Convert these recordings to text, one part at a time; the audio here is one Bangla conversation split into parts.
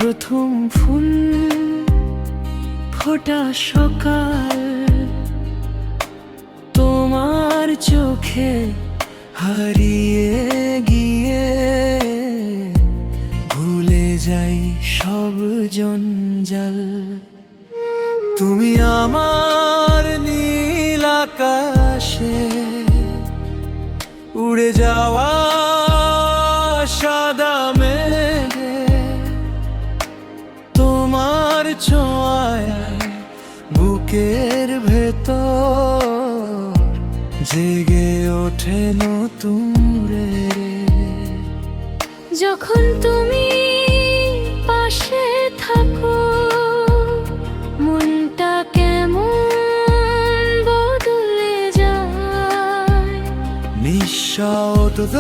প্রথম ফুল ফোটা সকাল, তোমার চোখে হারিয়ে গিয়ে ভুলে যাই সব জঞ্জাল। তুমি আমার নীল আকাশে উড়ে যাওয়া সাদা মেঘে, তোমার ছোঁয়ায় বুকের ভেতর জেগে ওঠে নতুন রে। যখন তুমি পাশে থাকো মনটা কেমন বদলে যায়। নিঃশব্দ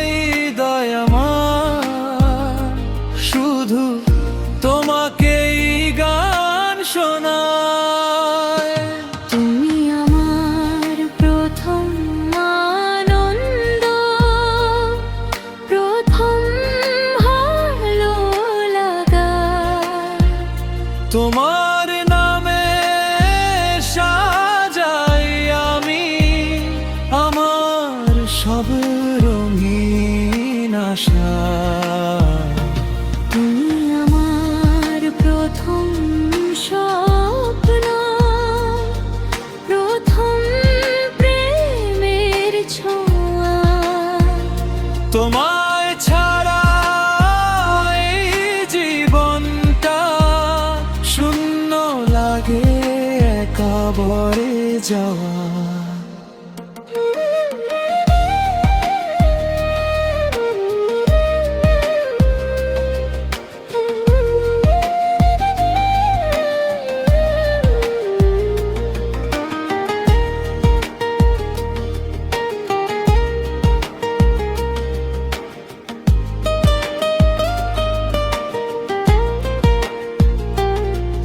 হৃদয় আমার শুধু তোমাকেই গান শোনায়। তুমি আমার প্রথম আনন্দ, প্রথম ভালো লাগা। তোমার নামে সাজাই আমি আমার সব রঙিন আশা। তুমি আমার প্রথম স্বপ্ন, প্রথম প্রেমের ছোঁয়া। তোমায় ছাড়া এই জীবনটা শূন্য লাগে, একা ভরে যাওয়া।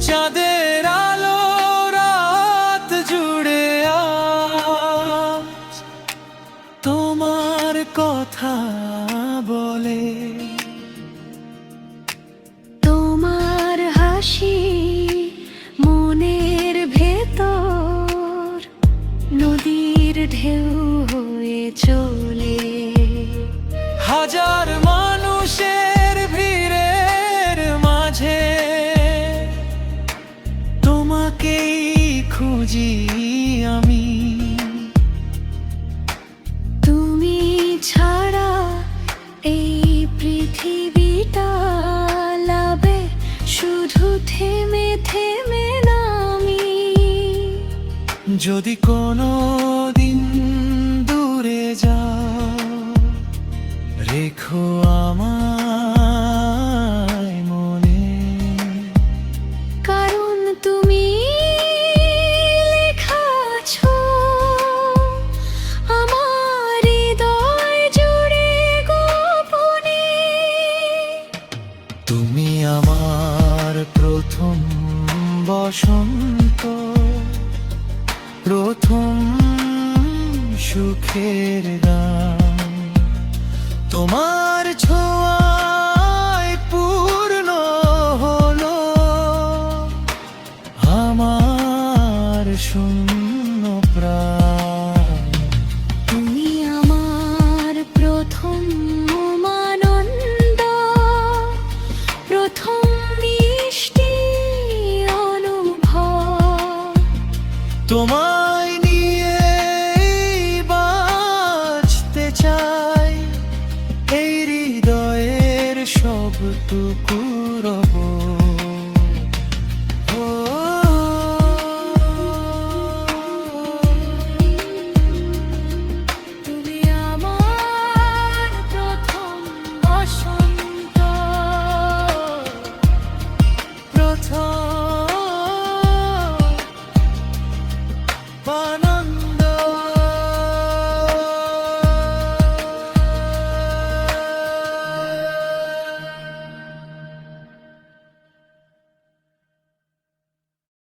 চাঁদের আলো রাত জুড়ে আজ তোমার কথা বলে। তোমার হাসি মনের ভেতর নদীর ঢেউ হয়ে চলে। হাজার মানুষের ভিড়ের মাঝে তোমাকেই খুঁজি আমি। তুমি ছাড়া এই পৃথিবীটা লাবে শুধু থেমে থেমে নামি। যদি কোনো দিন দূরে যাও রেখো আমায় মনে, কারণ তুমি লেখা আছো আমার হৃদয় জুড়ে গোপনে। তুমি আমার প্রথম বসন্ত, প্রথম সুখের গান। তোমার ছোঁয়ায় পূর্ণ হলো আমার শূন্য প্রাণ। তুমি আমার প্রথম আনন্দ, প্রথম মিষ্টি অনুভব। তোমায় নিয়ে বাঁচতে চাই, এই হৃদয়ের সব টুকরো।